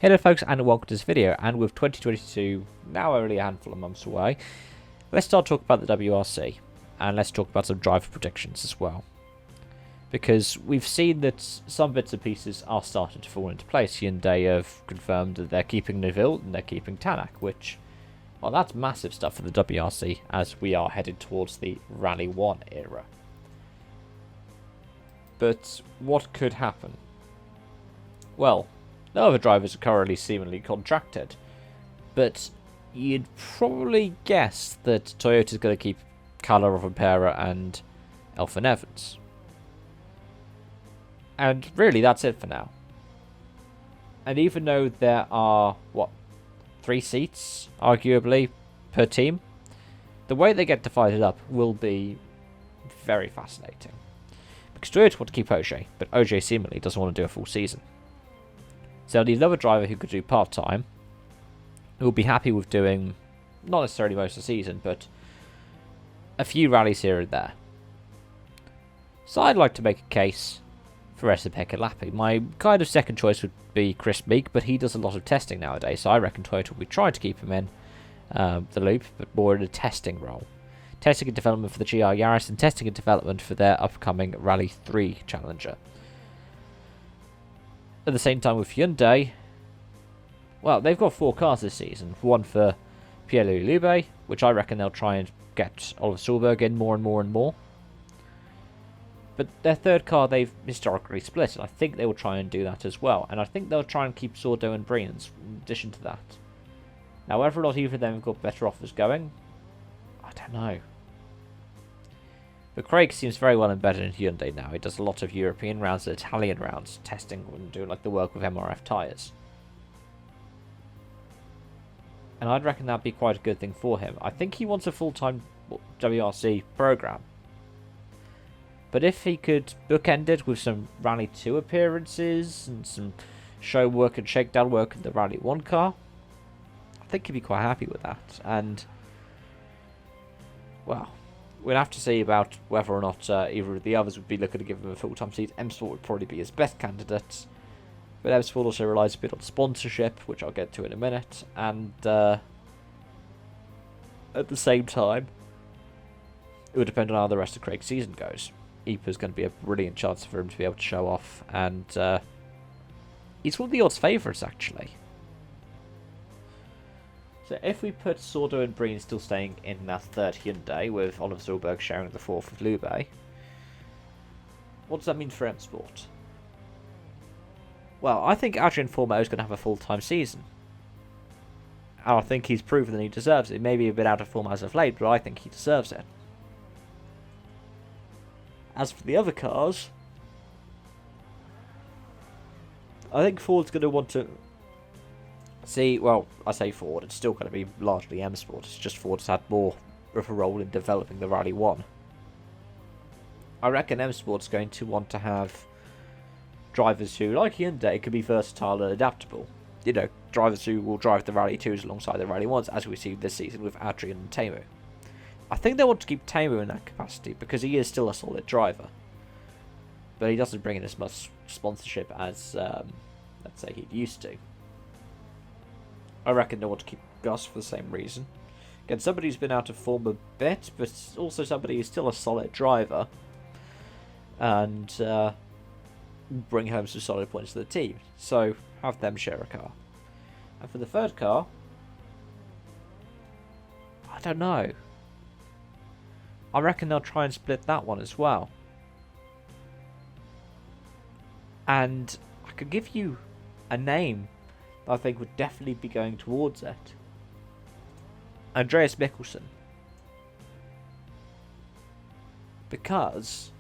Hello folks and welcome to this video, and with 2022 now only a handful of months away, let's start talking about the WRC and let's talk about some driver predictions as well. Because we've seen that some bits and pieces are starting to fall into place. Hyundai have confirmed that they're keeping Neville and they're keeping Tanak, which, well, that's massive stuff for the WRC as we are headed towards the Rally 1 era. But what could happen? Well, no other drivers are currently seemingly contracted, but you'd probably guess that Toyota's going to keep Carlo Rovanpera and Elfyn Evans. And really, that's it for now. And even though there are, 3 seats, arguably, per team, the way they get divided up will be very fascinating. Because Toyota want to keep OJ, but OJ seemingly doesn't want to do a full season. So they'll need another driver who could do part-time, who will be happy with doing, not necessarily most of the season, but a few rallies here and there. So I'd like to make a case for Pecca Lappi. My kind of second choice would be Chris Meek, but he does a lot of testing nowadays, so I reckon Toyota will be trying to keep him in the loop, but more in a testing role. Testing and development for the GR Yaris, and testing and development for their upcoming Rally 3 Challenger. At the same time with Hyundai, well, they've got 4 cars this season. One for Pierre-Louis Lube, which I reckon they'll try and get Oliver Solberg in more and more and more. But their third car they've historically split, and I think they will try and do that as well. And I think they'll try and keep Sordo and Briens in addition to that. Now, whether or not either of them have got better offers going, I don't know. But Craig seems very well embedded in Hyundai now. He does a lot of European rounds and Italian rounds, testing and doing like the work with MRF tyres. And I'd reckon that'd be quite a good thing for him. I think he wants a full-time WRC program. But if he could bookend it with some Rally 2 appearances and some show work and shakedown work in the Rally 1 car, I think he'd be quite happy with that. And, well, we'll have to see about whether or not either of the others would be looking to give him a full-time seat. M-Sport would probably be his best candidate. But M-Sport also relies a bit on sponsorship, which I'll get to in a minute. And at the same time, it would depend on how the rest of Craig's season goes. IPA is going to be a brilliant chance for him to be able to show off. And he's one of the odds favourites, actually. So if we put Sordo and Breen still staying in that third Hyundai, with Oliver Solberg sharing the fourth with Lube, what does that mean for M-Sport? Well, I think Adrian Formeau is going to have a full-time season. And I think he's proven that he deserves it. Maybe a bit out of form as of late, but I think he deserves it. As for the other cars, I think Ford's going to want to see, well, I say Ford, it's still going to be largely M-Sport. It's just Ford's had more of a role in developing the Rally 1. I reckon M-Sport's going to want to have drivers who, like Hyundai, can be versatile and adaptable. You know, drivers who will drive the Rally 2s alongside the Rally 1s, as we see this season with Adrian and Teemu. I think they want to keep Teemu in that capacity, because he is still a solid driver. But he doesn't bring in as much sponsorship as, let's say, he used to. I reckon they want to keep Gus for the same reason. Again, somebody who's been out of form a bit, but also somebody who's still a solid driver. And bring home some solid points to the team. So, have them share a car. And for the third car, I don't know. I reckon they'll try and split that one as well. And I could give you a name that I think would definitely be going towards it. Andreas Mikkelsen. Because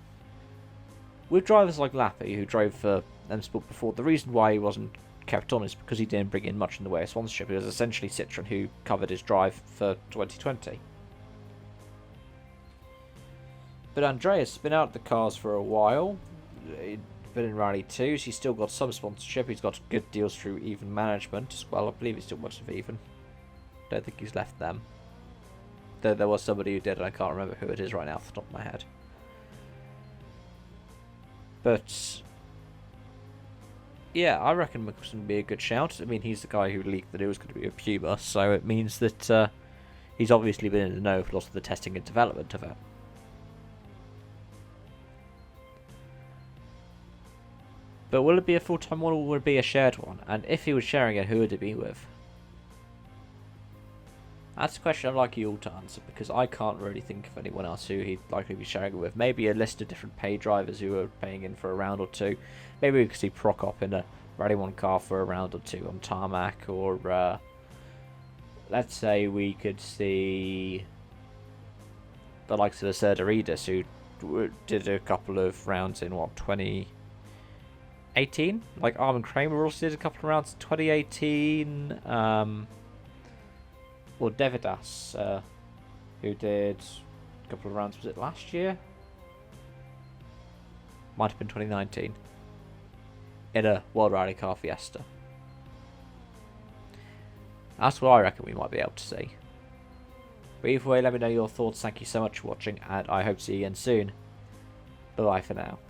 with drivers like Lappi, who drove for M-Sport before, the reason why he wasn't kept on is because he didn't bring in much in the way of sponsorship. It was essentially Citroën who covered his drive for 2020. But Andreas has been out of the cars for a while. He'd been in Rally 2s. He's still got some sponsorship. He's got good deals through Even Management as well. I believe he still works with Even. Don't think he's left them. There was somebody who did, and I can't remember who it is right now off the top of my head. But Yeah, I reckon Mickelson would be a good shout. I mean, he's the guy who leaked that it was going to be a Puma, so it means that he's obviously been in the know for lots of the testing and development of it. But will it be a full-time one or will it be a shared one? And if he was sharing it, who would it be with? That's a question I'd like you all to answer, because I can't really think of anyone else who he'd likely be sharing it with. Maybe a list of different pay drivers who are paying in for a round or two. Maybe we could see Prokop in a Rally 1 car for a round or two on tarmac, or let's say we could see the likes of the Serdaridis, who did a couple of rounds in, what, 2018? Like Armin Kramer also did a couple of rounds in 2018. Or Devidas, who did a couple of rounds, was it last year? Might have been 2019. In a World Rally Car Fiesta. That's what I reckon we might be able to see. But either way, let me know your thoughts. Thank you so much for watching, and I hope to see you again soon. Bye-bye for now.